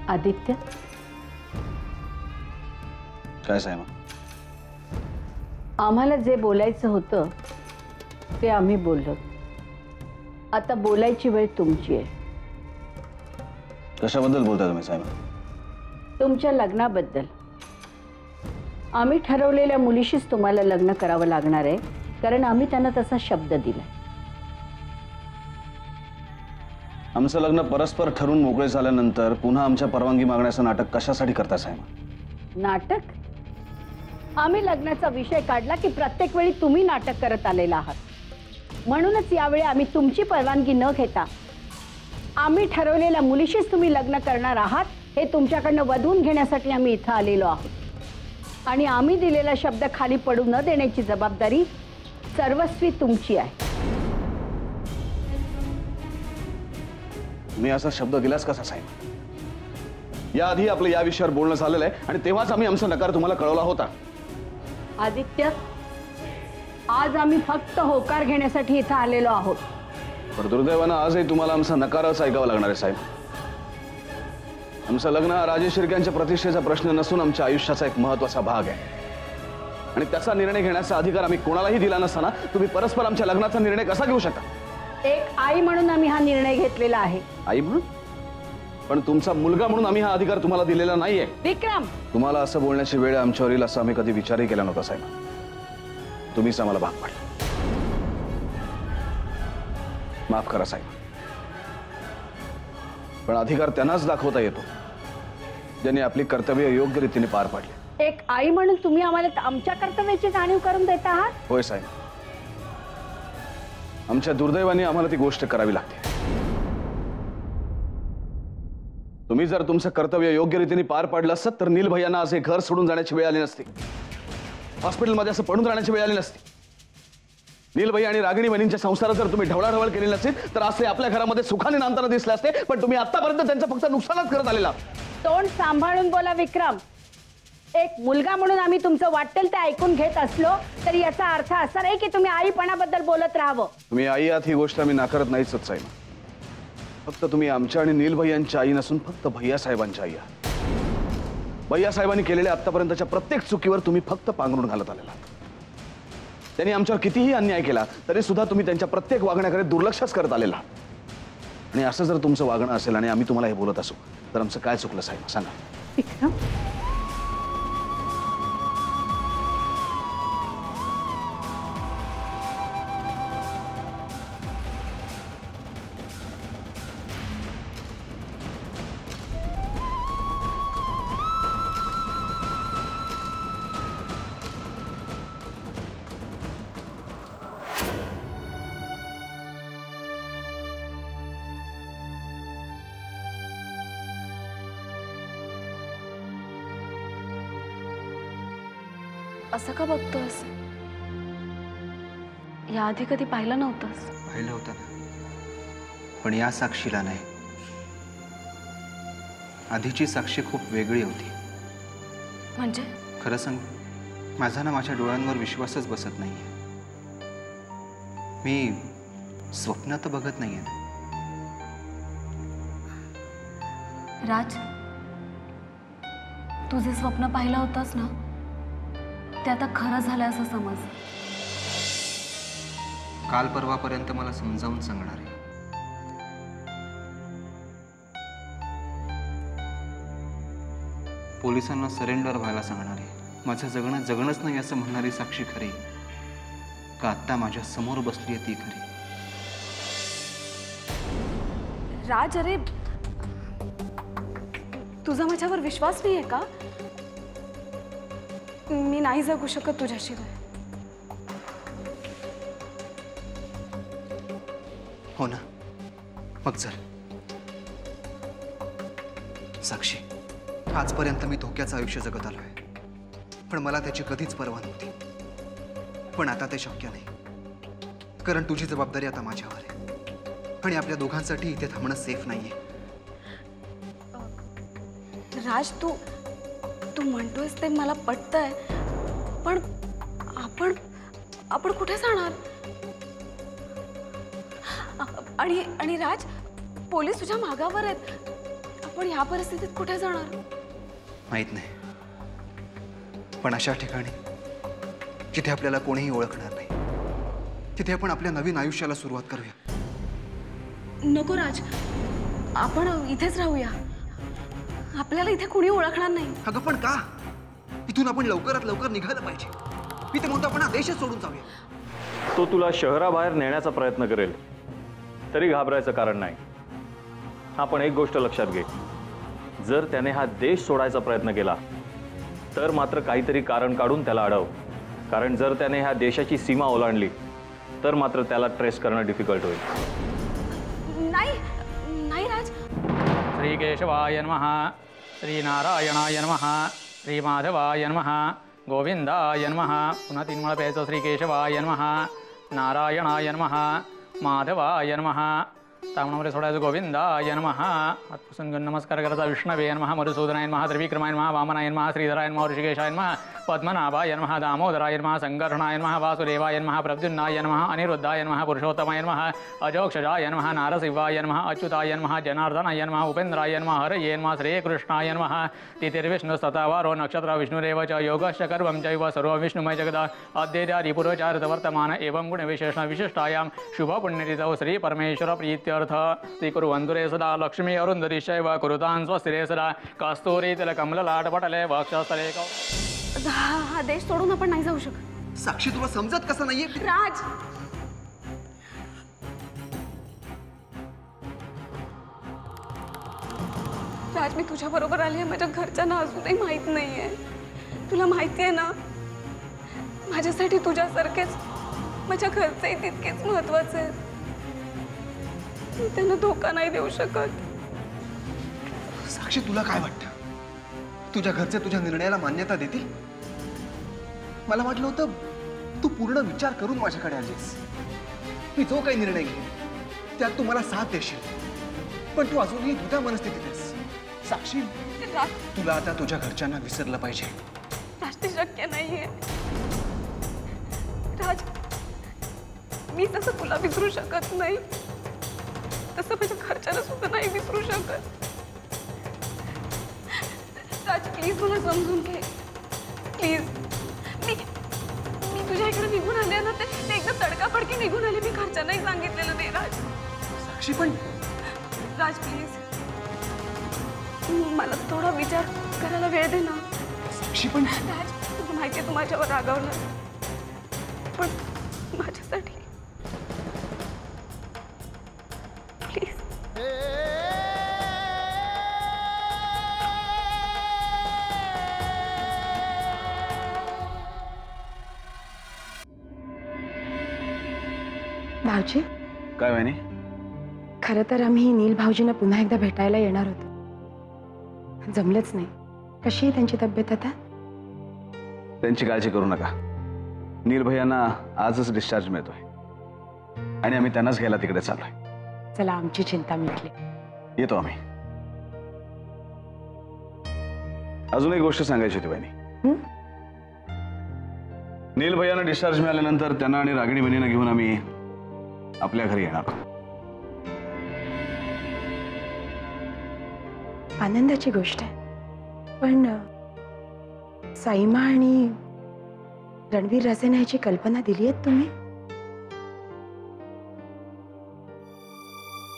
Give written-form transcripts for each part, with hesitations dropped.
आदित्य, काय सायमा? आम्हाला जे बोलायचं होतं ते आम्ही बोललो. आता बोलायची वेळ तुमची आहे. कशाबद्दल बोलता तुम्ही सायमा? तुमच्या लग्नाबद्दल. आम्ही ठरवलेल्या मुलीशीच तुम्हाला लग्न करावं लागणार आहे, कारण आम्ही त्यांना तसा शब्द दिलाय. आमचं लग्न परस्पर ठरून मोकळे झाल्यानंतर पुन्हा आमच्या परवानगी मागण्याचं नाटक कशासाठी करता सायमा? नाटक? आम्ही लग्नाचा विषय काढला की प्रत्येक वेळी तुम्ही नाटक करत आलेला आहात. म्हणूनच यावेळी आम्ही तुमची परवानगी न घेता आम्ही ठरवलेल्या मुलीशीच तुम्ही लग्न करणार आहात हे तुमच्याकडनं वधून घेण्यासाठी आम्ही इथं आलेलो आहोत. आणि आम्ही दिलेला शब्द खाली पडू न देण्याची जबाबदारी सर्वस्वी तुमची आहे. तुम्ही असा शब्द दिलास कसा सायमा? याआधी आपलं या विषयावर बोलणं झालेलं आहे आणि तेव्हाच आम्ही आमचा नकार तुम्हाला कळवला होता. आदित्य, आज आम्ही फक्त होकार घेण्यासाठी इथं आलेलो आहोत. पण दुर्दैवानं आजही तुम्हाला आमचा नकारच ऐकावा लागणार आहे साहेब. आमचं लग्न हा राजे शिर्क्यांच्या प्रतिष्ठेचा प्रश्न नसून आमच्या आयुष्याचा एक महत्त्वाचा भाग आहे आणि त्याचा निर्णय घेण्याचा अधिकार आम्ही कोणालाही दिला नसताना तुम्ही परस्पर आमच्या लग्नाचा निर्णय कसा घेऊ शकता? एक आई म्हणून आम्ही हा निर्णय घेतलेला आहे. आई म्हणून? पण तुमचा मुलगा म्हणून आम्ही हा अधिकार तुम्हाला दिलेला नाहीये. विक्रम, तुम्हाला असं बोलण्याची वेळ आमच्यावर येईल असं आम्ही कधी विचारही केला नव्हता साहेब. तुम्हीच आम्हाला भाग पाडला. माफ करा साहेब, पण अधिकार त्यांनाच दाखवता येतो ज्यांनी आपली कर्तव्य योग्य रीतीने पार पाडली. एक आई म्हणून तुम्ही आम्हाला आमच्या कर्तव्याची जाणीव करून देत आहात? होय साहेब, आमच्या दुर्दैवाने आम्हाला ती गोष्ट करावी लागते. तुम्ही जर तुमचं कर्तव्य योग्य रीतीने पार पाडलं असत तर नील भैयांना आज हे घर सोडून जाण्याची वेळ आली नसती. हॉस्पिटलमध्ये असं पडून राहण्याची वेळ आली नसती. नील भैया आणि रागिणी बहिणींच्या संसारात जर तुम्ही ढवळाढवळ केली नसती तर आज ते आपल्या घरामध्ये सुखाने नांदताना दिसले असते. पण तुम्ही आतापर्यंत त्यांचं फक्त नुकसानच करत आलेला. तोंड सांभाळून बोला विक्रम. एक मुलगा म्हणून आम्ही तुमचं वाटेल ते ऐकून घेत असलो तरी याचा अर्थ असा नाही की तुम्ही आईपणाबद्दल बोलत राहावं. तुम्ही आई आहात ही गोष्ट आम्ही नाकारत नाहीच साहेब. फक्त तुम्ही आमच्या आणि नील भैयांच्या आई नसून फक्त भैया साहेबांच्या आई आहात. भैया साहेबांनी केलेल्या आतापर्यंतच्या प्रत्येक चुकीवर तुम्ही फक्त पांघरून घालत आलेला. त्यांनी आमच्यावर कितीही अन्याय केला तरी सुद्धा तुम्ही त्यांच्या प्रत्येक वागण्याकडे दुर्लक्षच करत आलेला. आणि असं जर तुमचं वागणं असेल आणि आम्ही तुम्हाला हे बोलत असू तर आमचं काय चुकलं साहेब सांगा? विक्रम, असं का बघतोस? याआधी कधी पाहिलं नव्हतंस? पाहिलं होतं ना, पण या साक्षीला नाही. आधीची साक्षी खूप वेगळी होती. म्हणजे? खरं सांगू, माझा ना माझ्या डोळ्यांवर विश्वासच बसत नाहीये. मी स्वप्न तर बघत नाहीये. राज, तुझे स्वप्न पाहिलं होतंस ना, ते आता खरं झालं असं समज. काल परवापर्यंत मला समजावून सांगणार आहे. पोलिसांना सरेंडर व्हायला सांगणार आहे. माझं जगणं जगणंच नाही असं म्हणणारी साक्षी खरी का आत्ता माझ्या समोर बसली आहे ती खरी? राज, अरे तुझा माझ्यावर विश्वास नाही आहे का? मी नाही जगू शकत तुझ्याशिवाय. हो ना, मग चल. साक्षी, आजपर्यंत मी धोक्याचं आयुष्य जगत आलोय, पण मला त्याची कधीच पर्वा नव्हती. पण आता ते शक्य नाही, कारण तुझी जबाबदारी आता माझ्यावर आहे आणि आपल्या दोघांसाठी इथे थांबणं सेफ नाहीये. राज, तू म्हणतोयस ते मला पटतंय, पण आपण कुठे जाणार? आणि राज, पोलीस तुझ्या मागावर आहेत. पण ह्या परिस्थितीत कुठे जाणार? माहित नाही, पण अशा ठिकाणी जिथे आपल्याला कोणीही ओळखणार नाही, तिथे आपण आपल्या नवीन आयुष्याला सुरुवात करूया. नको राज, आपण इथेच राहूया. आपल्याला इथे कोणी ओळखणार नाही. अगं पण का? इथून आपण लवकरात लवकर निघायला पाहिजे. मी ते म्हणतो आपण हा देशच सोडून जाऊया. तो तुला शहराबाहेर नेण्याचा प्रयत्न करेल तरी घाबरायचं कारण नाही. हा पण एक गोष्ट लक्षात घे, जर त्याने हा देश सोडायचा प्रयत्न केला तर मात्र काहीतरी कारण काढून त्याला अडव. कारण जर त्याने ह्या देशाची सीमा ओलांडली तर मात्र त्याला ट्रेस करणं डिफिकल्ट होईल. नाही नाही राज. श्री केशवाय नमः, श्री नारायणाय नमः, श्री माधवाय नमः, गोविंदाय नमः. पुन्हा 3 वेळा प्यायचं. श्री केशवाय नमः, नारायणाय नमः, माधवाय नमः. तामणामध्ये सोडायचं. गोविंदाय नमः. हातपुसून नमस्कार करायचा. विष्णवे नमः, मधुसूदनाय नमः, त्रिविक्रमाय नमः, वामनाय नमः, श्रीधराय नमः, ऋषिकेशाय नमः, पद्मनाभाय नमः, दामोदराय नमः, संकर्षणाय नमः, वासुदेवाय नमः, प्रद्युम्नाय नमः, अनिरुद्धाय नमः, पुरुषोत्तमाय नमः, अजोक्षजाय नमः, नारसिंहाय नमः, अच्युताय नमः, जनार्दनाय नमः, उपेन्द्राय नमः, हरये नमः, श्रीकृष्णाय नमः. तिथिर्विष्णुस्ततावारो नक्षत्र विष्णुरेव च योगश्च कर्मं चैव सर्वविष्णुमय जगदा अद्यैत्यादिपुरोचारितवर्तमान एवं गुणविशेषण विशिष्टायां शुभपुण्यतिथौ श्री परमेश्वर प्रीत्यर्थ स्वीकुर्वन्तु सदा लक्ष्मी अरुन्धतीश्चैव कुरुतां स्वस्तिरे सदा कस्तूरी तिलकमललाटपटले वक्षस्थले. हा देश सोडून आपण नाही जाऊ शकत. साक्षी, तुला समजत कसं नाहीये? राज, राज मी तुझ्या बरोबर आली आहे. माझ्या घरच्यांना अजूनही माहित नाहीये. तुला माहिती आहे ना, माझ्यासाठी तुझ्यासारखेच माझ्या घरचेही तितकेच महत्वाचे आहेत. मी त्यांना धोका नाही देऊ शकत. साक्षी, तुला काय वाटतं? तुझ्या घरचे तुझ्या निर्णयाला मान्यता देतील? मला वाटलं होतं तू पूर्ण विचार करून माझ्याकडे आलीस. मी जो काही निर्णय घेईन त्यात तू मला साथ देशील, पण तू अजूनही दुधा मनस्थितीत आहेस. साक्षी, राज, तुला आता तुझ्या घरच्यांना विसरलं पाहिजे. राज, ते शक्य नाहीये. राज, मी जसं तुला विसरू शकत नाही तसं माझ्या घरच्यांना सुद्धा नाही विसरू शकत. राज, प्लीज मला समजून घे. प्लीज. मी तुझ्या इकडे निघून आले ना, ते एकदम तडकाफडकी निघून आले. मी घरच्यांनाही सांगितलेलं नाही. राज, साक्षी, पण राज प्लीज, मला थोडा विचार करायला वेळ दे ना. साक्षी, पण राज, तुला माहिती आहे तू माझ्यावर रागावलं, पण माझ्यासाठी प्लीज. भाऊजी, काय वाहिनी? खरं तर आम्ही नील भाऊजींना पुन्हा एकदा भेटायला येणार होतो. जमलंच नाही. कशी आहे त्यांची तब्येत आता? त्यांची काळजी करू नका. नील भैयांना आजच डिस्चार्ज मिळतोय आणि आम्ही त्यांनाच घ्यायला तिकडे चाललोय. चला, आमची चिंता मिटली. येतो आम्ही. अजून एक गोष्ट सांगायची होती बहिणी. नील भैयांना डिस्चार्ज मिळाल्यानंतर त्यांना आणि रागिणी बहिणींना घेऊन आम्ही आपल्या घरी येणार. आनंदाची गोष्ट आहे, पण साईमा आणि रणवीर राजेंना ह्याची कल्पना दिली आहे तुम्ही?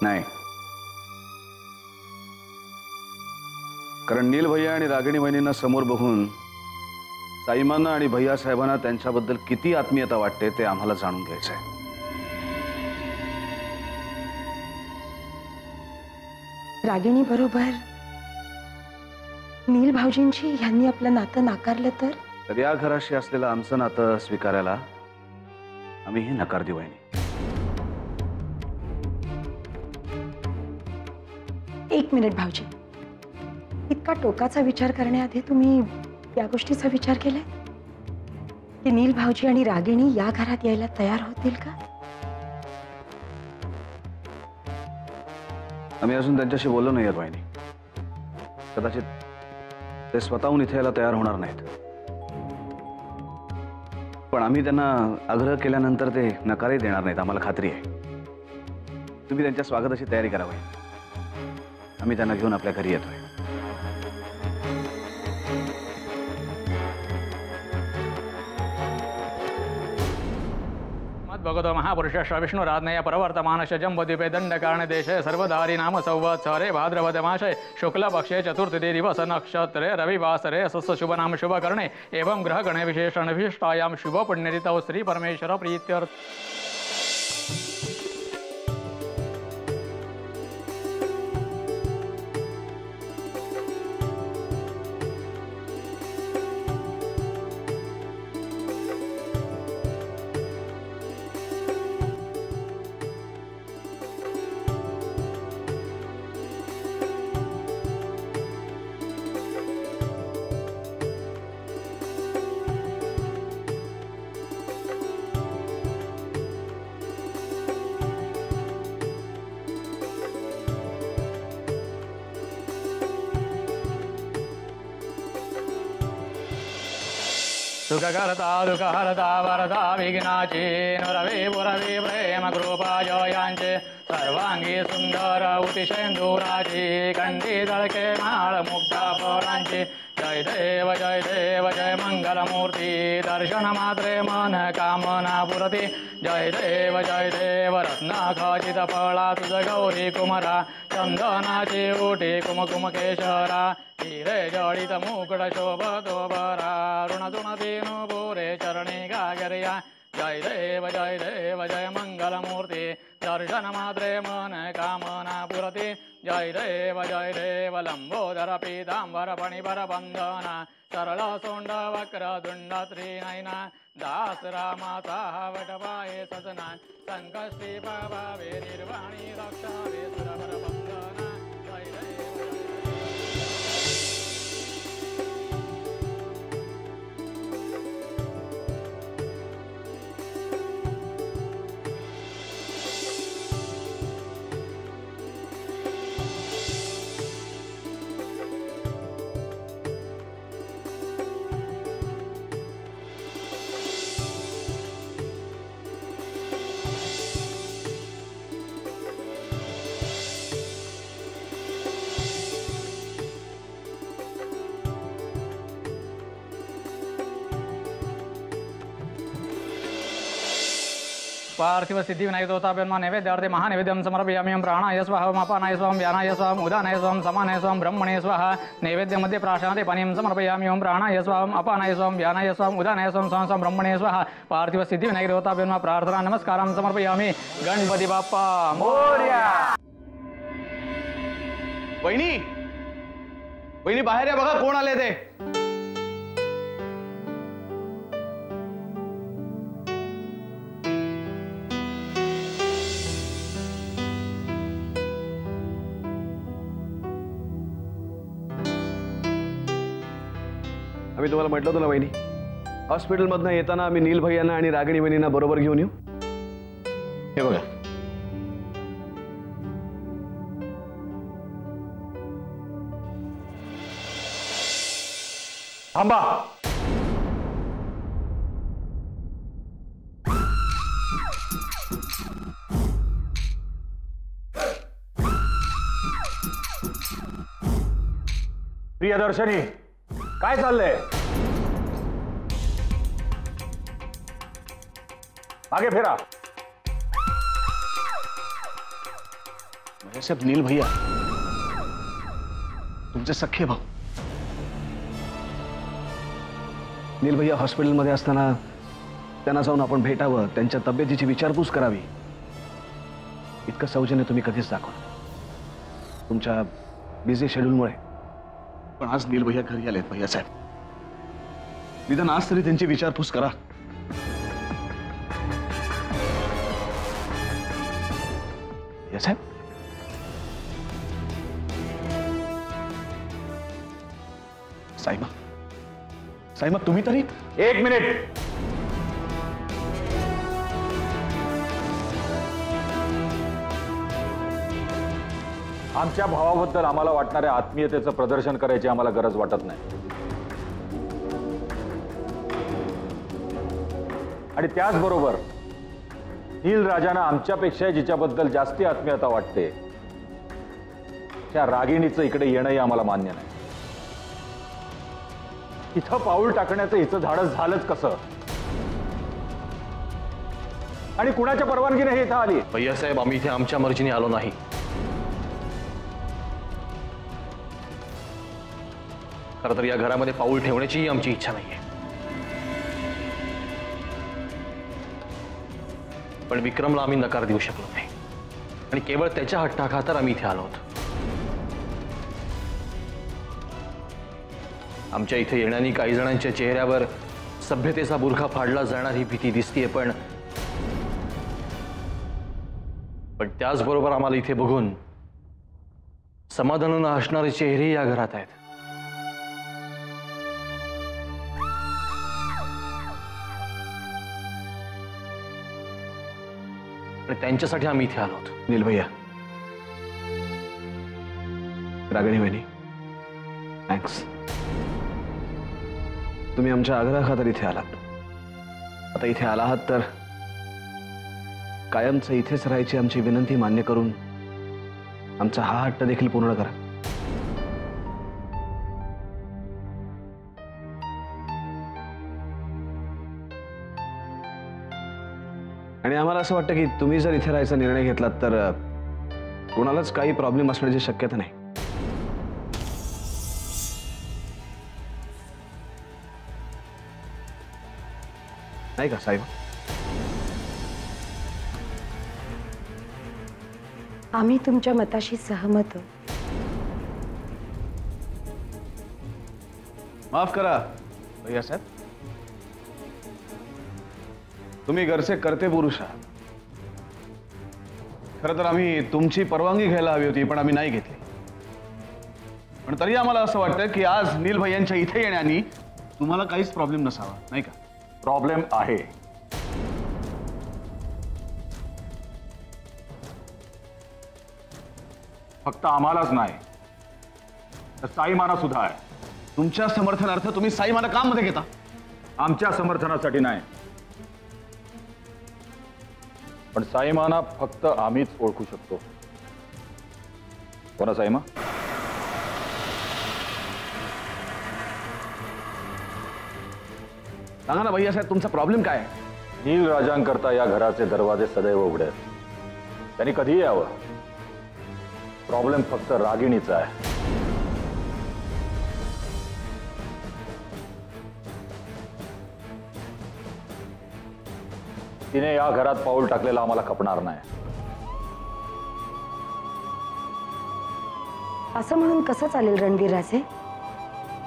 नाही, कारण नील भैया आणि रागिणी बहिणींना समोर बघून साईमांना आणि भैया साहेबांना त्यांच्याबद्दल किती आत्मीयता वाटते ते आम्हाला जाणून घ्यायचं आहे. रागिणी बरोबर नील भाऊजींची ह्यांनी आपलं नातं नाकारलं तर या घराशी असलेलं आमचं नातं स्वीकारायला आम्हीही नकार देऊ. एक मिनिट भाऊजी, इतका टोकाचा विचार करण्याआधी तुम्ही या गोष्टीचा विचार केलाय की नील भाऊजी आणि रागिणी या घरात यायला तयार होतील का? आम्ही अजून त्यांच्याशी बोललो नाही वाहिनी. कदाचित ते स्वतःहून इथे यायला तयार होणार नाहीत, पण आम्ही त्यांना आग्रह केल्यानंतर ते नकारही देणार नाहीत, आम्हाला खात्री आहे. तुम्ही त्यांच्या स्वागताची तयारी करावी. आम्ही त्यांना घेऊन आपल्या घरी येतोय. भगवतो महापुरुष विष्णुराज्ञया प्रवर्तमानश जम्बद्वीपे दंडकारणे देशे सर्वदारी नाम संवत्सरे भाद्रपद मासे शुक्ल पक्षे चतुर्थी दिवस नक्षत्रे रविवासरे सस्य शुभ नाम शुभ करणे एवं ग्रह गणे विशेषण विशिष्टायां शुभ पुण्यतिथौ श्री परमेश्वर प्रीत्यर्थ. सुखकर्ता दुःखहर्ता वरदा विघ्नाची नुरवे पुरवे प्रेम कृपा जयांचे सर्वांगी सुंदर उतिशेंदुराची कंठी दळके माळ मुक्ता पोरांची जय देव जय मंगलमूर्ती दर्शन मात्रे मन कामना पुरती जय देव रत्नाखचित फळा तुझ गौरी कुमरा चंदनाची उठी कुमकुम केशरा हिरे जडित मुकुट शोभतो बरा ऋण तुणतीनु बोरे चरणी गागर्या जय देव जय मंगलमूर्ती दर्शन मात्रे मन कामना पुरती जय देव लंबोदर पीतांबर फणिवर बंधना सरळ सोंड वक्र दुंड त्रिनयना दास रामाचा वटपाये सजना संकष्टी पावे निर्वाणी रक्षावे सुरवर बंधना जय देव. पार्थिव सिद्धि विनायक देवताभ्यन्मा नैवेद्यार्थे महानैवेद्यं समर्पयामि. प्राणाय स्वाहा अपानाय स्वाहा व्यानाय स्वाहा उदानाय स्वाहा समानाय स्वाहा ब्रह्मणे स्वाहा. नैवेद्यमध्ये प्राशान्ते पानीयं समर्पयामि. ओम प्राणाय स्वाहा अपानाय स्वाहा व्यानाय स्वाहा उदानाय स्वाहा ब्रह्मणे स्वाहा. पार्थिव सिद्धि विनायक देवताभ्यन्मा प्रार्थना नमस्कारं समर्पयामि. गणपती बाप्पा मोरया. वहिनी वहिनी बाहेर या बघा कोण आले ते. आम्ही तुम्हाला म्हटलं होतं ना वहिनी, हॉस्पिटलमधनं येताना आम्ही नील भैयांना आणि रागिणी वहिनींना बरोबर घेऊन येऊ. हे बघा थांबा. प्रियदर्शनी काय चाललंय? आगे फिरा. साहेब नील भैया तुमचे सख्खे भाऊ. नील भैया हॉस्पिटलमध्ये असताना त्यांना जाऊन आपण भेटावं, त्यांच्या तब्येतीची विचारपूस करावी, इतकं सौजन्य तुम्ही कधीच दाखवलं तुमच्या बिझी शेड्यूलमुळे. पण आज नील भैया घरी आलेत. भैया साहेब निदान आज तरी त्यांची विचारपूस करा. भैया साहेब साईमा साईमा तुम्ही तरी. एक मिनिट. आमच्या भावाबद्दल आम्हाला वाटणाऱ्या आत्मीयतेचं प्रदर्शन करायची आम्हाला गरज वाटत नाही. आणि त्याचबरोबर नील राजांना आमच्यापेक्षा जिच्याबद्दल जास्ती आत्मीयता वाटते त्या रागिणीचं इकडे येणंही आम्हाला मान्य नाही. इथं पाऊल टाकण्याचं हिचं धाडस झालंच कसं? आणि कुणाच्या परवानगीने हे इथं आली? भैयासाहेब, आम्ही इथे आमच्या मर्जीने आलो नाही. खरं तर या घरामध्ये पाऊल ठेवण्याचीही आमची इच्छा नाहीये. पण विक्रमला आम्ही नकार देऊ शकलो नाही आणि केवळ त्याच्या हट्टाखातर आम्ही इथे आलो आहोत. आमच्या इथे येण्याने काही जणांच्या चेहऱ्यावर सभ्यतेचा बुरखा फाडला जाणार ही भीती दिसतीये, पण त्याचबरोबर आम्हाला इथे बघून समाधानानं हसणारे चेहरे या घरात आहेत. आणि त्यांच्यासाठी आम्ही इथे आलो आहोत. नील भैया, रागिणी वहिनी, थँक्स. तुम्ही आमच्या आग्रहाखातर इथे आलात. आता इथे आला आहात तर कायमचं इथेच राहायची आमची विनंती मान्य करून आमचा हा हट्ट देखील पूर्ण करा. आणि आम्हाला असं वाटतं की तुम्ही जर इथे राहायचा निर्णय घेतलात तर कोणालाच काही प्रॉब्लेम असण्याची शक्यता नाही. नाही का साहेब? आम्ही तुमच्या मताशी सहमत आहोत. माफ करा भैया साहेब, तुम्ही घरचे कर्ते पुरुष आहात. खरं तर आम्ही तुमची परवानगी घ्यायला हवी होती, पण आम्ही नाही घेतली. पण तरी आम्हाला असं वाटतं की आज नील भैयांच्या इथे येण्याने तुम्हाला काहीच प्रॉब्लेम नसावा, नाही का? प्रॉब्लेम आहे. फक्त आम्हालाच नाही, तर साईमाना सुद्धा आहे. तुमच्या समर्थनार्थ तुम्ही साईमाना काम मध्ये घेता? आमच्या समर्थनासाठी नाही, पण साईमाना फक्त आम्हीच ओळखू शकतो. कोणा साईमा? सांगा ना भैया साहेब, तुमचा प्रॉब्लेम काय आहे? नील राजांकरता या घराचे दरवाजे सदैव उघडे आहेत. त्यांनी कधीही यावं. प्रॉब्लेम फक्त रागिणीचा आहे. तिने या घरात पाऊल टाकलेला आम्हाला खपणार नाही. असं म्हणून कसं चालेल रणवीर राजे?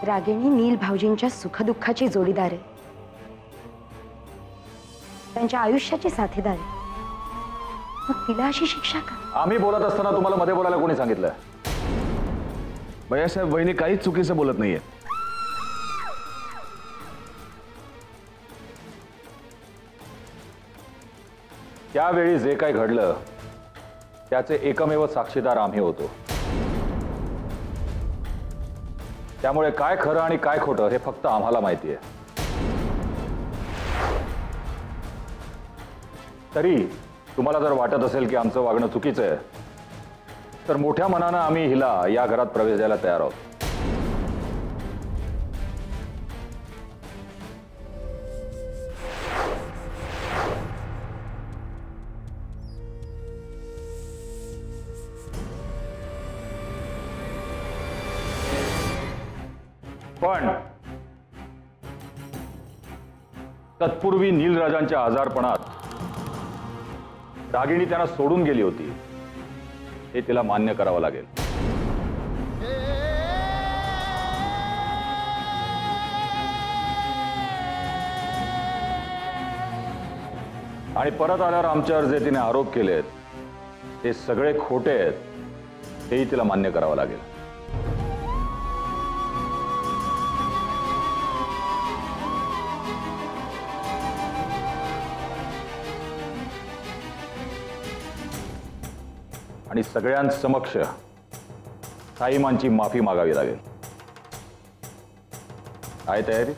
रागिणी नील भाऊजींच्या सुखदुःखाची जोडीदार आहे, त्यांच्या आयुष्याची साथीदार आहे. मग तिला अशी शिक्षा का? आम्ही बोलत असताना तुम्हाला मध्ये बोलायला कोणी सांगितलं? भैया साहेब, वहिनी काहीच चुकीचं बोलत नाहीये. त्यावेळी जे काही घडलं त्याचे एकमेव साक्षीदार आम्ही होतो. त्यामुळे काय खरं आणि काय खोटं हे फक्त आम्हाला माहिती आहे. तरी तुम्हाला जर वाटत असेल की आमचं वागणं चुकीचं आहे, तर मोठ्या मनानं आम्ही हिला या घरात प्रवेश द्यायला तयार आहोत. पण तत्पूर्वी नीलराजांच्या आजारपणात रागिणी त्यांना सोडून गेली होती, हे तिला मान्य करावं लागेल. आणि परत आल्यावर आमच्यावर जे तिने आरोप केलेत ते सगळे खोटे आहेत, हेही तिला मान्य करावं लागेल. आणि सगळ्यांसमक्ष साईमांची माफी मागावी लागेल. आहे तयारी?